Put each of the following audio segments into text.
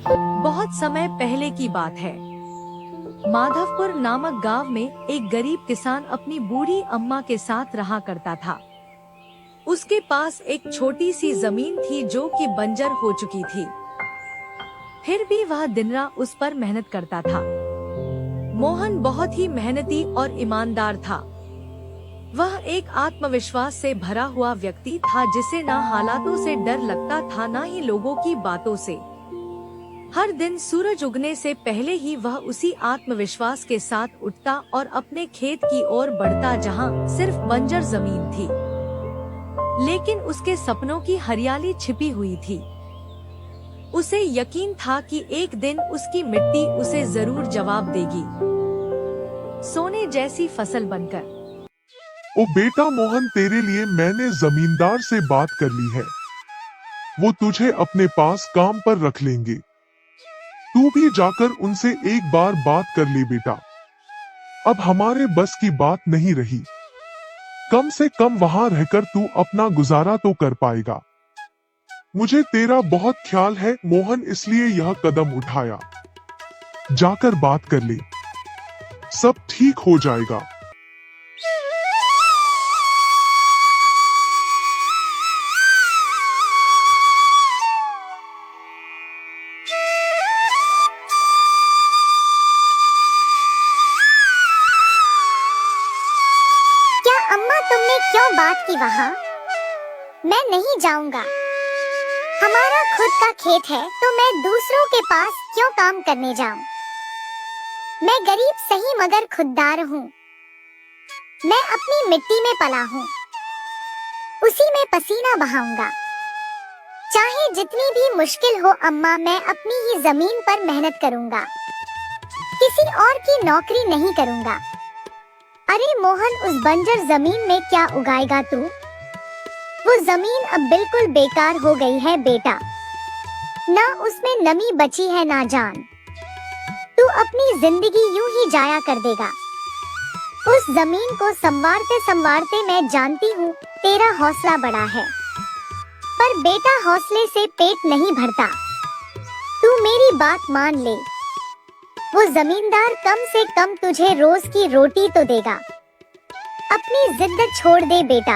बहुत समय पहले की बात है। माधवपुर नामक गांव में एक गरीब किसान अपनी बूढ़ी अम्मा के साथ रहा करता था। उसके पास एक छोटी सी जमीन थी जो कि बंजर हो चुकी थी। फिर भी वह दिन रात उस पर मेहनत करता था। मोहन बहुत ही मेहनती और ईमानदार था। वह एक आत्मविश्वास से भरा हुआ व्यक्ति था जिसे न हालातों से डर लगता था न ही लोगों की बातों से। हर दिन सूरज उगने से पहले ही वह उसी आत्मविश्वास के साथ उठता और अपने खेत की ओर बढ़ता जहां सिर्फ बंजर जमीन थी, लेकिन उसके सपनों की हरियाली छिपी हुई थी। उसे यकीन था कि एक दिन उसकी मिट्टी उसे जरूर जवाब देगी, सोने जैसी फसल बनकर। ओ बेटा मोहन, तेरे लिए मैंने जमींदार से बात कर ली है। वो तुझे अपने पास काम पर रख लेंगे। तू भी जाकर उनसे एक बार बात कर ले बेटा। अब हमारे बस की बात नहीं रही। कम से कम वहां रहकर तू अपना गुजारा तो कर पाएगा। मुझे तेरा बहुत ख्याल है मोहन, इसलिए यह कदम उठाया। जाकर बात कर ले, सब ठीक हो जाएगा। अम्मा, तुमने क्यों बात की वहाँ? मैं नहीं जाऊंगा। हमारा खुद का खेत है तो मैं दूसरों के पास क्यों काम करने जाऊं? मैं गरीब सही मगर खुददार हूँ। मैं अपनी मिट्टी में पला हूँ, उसी में पसीना बहाऊंगा। चाहे जितनी भी मुश्किल हो अम्मा, मैं अपनी ही जमीन पर मेहनत करूंगा। किसी और की नौकरी नहीं करूंगा। अरे मोहन, उस बंजर जमीन में क्या उगाएगा तू? वो जमीन अब बिल्कुल बेकार हो गई है बेटा। ना उसमें नमी बची है ना जान। तू अपनी जिंदगी यूं ही जाया कर देगा। उस जमीन को संवारते संवारते मैं जानती हूँ तेरा हौसला बड़ा है, पर बेटा हौसले से पेट नहीं भरता। तू मेरी बात मान ले। वो जमींदार कम से कम तुझे रोज की रोटी तो देगा। अपनी जिद छोड़ दे बेटा।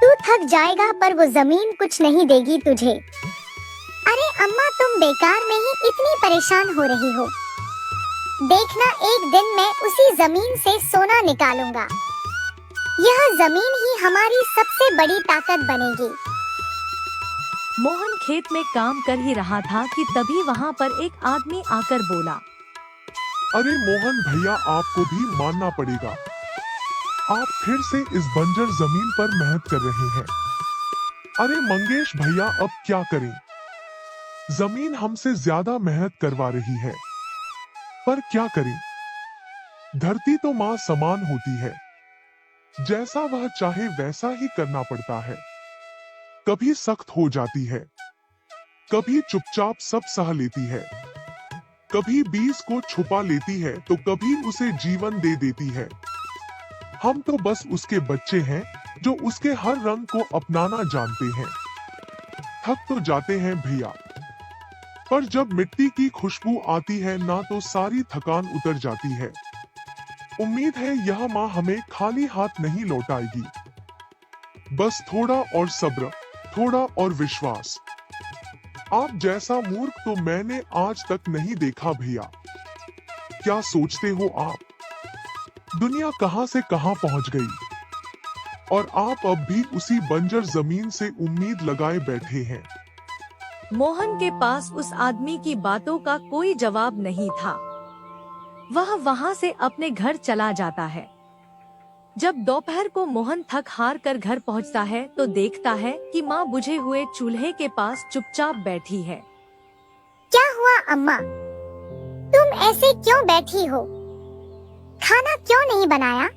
तू थक जाएगा पर वो जमीन कुछ नहीं देगी तुझे। अरे अम्मा, तुम बेकार में ही इतनी परेशान हो रही हो। देखना, एक दिन मैं उसी जमीन से सोना निकालूंगा। यह जमीन ही हमारी सबसे बड़ी ताकत बनेगी। मोहन खेत में काम कर ही रहा था कि तभी वहाँ पर एक आदमी आकर बोला। अरे मोहन भैया, आपको भी मानना पड़ेगा। आप फिर से इस बंजर जमीन पर मेहनत कर रहे हैं। अरे मंगेश भैया, अब क्या करें? जमीन हमसे ज्यादा मेहनत करवा रही है, पर क्या करें? धरती तो माँ समान होती है, जैसा वह चाहे वैसा ही करना पड़ता है। कभी सख्त हो जाती है, कभी चुपचाप सब सह लेती है, कभी बीज को छुपा लेती है तो कभी उसे जीवन दे देती है। हम तो बस उसके बच्चे हैं जो उसके हर रंग को अपनाना जानते हैं। थक तो जाते हैं भैया, पर जब मिट्टी की खुशबू आती है ना तो सारी थकान उतर जाती है। उम्मीद है यह माँ हमें खाली हाथ नहीं लौटाएगी। बस थोड़ा और सब्र, थोड़ा और विश्वास। आप जैसा मूर्ख तो मैंने आज तक नहीं देखा भैया। क्या सोचते हो आप? दुनिया कहां से कहां पहुंच गई, और आप अब भी उसी बंजर जमीन से उम्मीद लगाए बैठे हैं। मोहन के पास उस आदमी की बातों का कोई जवाब नहीं था। वह वहां से अपने घर चला जाता है। जब दोपहर को मोहन थक हार कर घर पहुंचता है तो देखता है कि माँ बुझे हुए चूल्हे के पास चुपचाप बैठी है। क्या हुआ अम्मा? तुम ऐसे क्यों बैठी हो? खाना क्यों नहीं बनाया?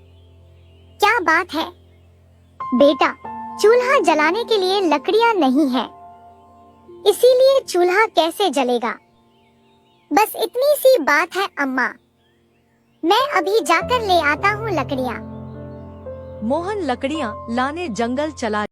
क्या बात है? बेटा, चूल्हा जलाने के लिए लकड़ियाँ नहीं है, इसीलिए चूल्हा कैसे जलेगा? बस इतनी सी बात है अम्मा। मैं अभी जाकर ले आता हूँ लकड़ियाँ। मोहन लकड़ियाँ लाने जंगल चला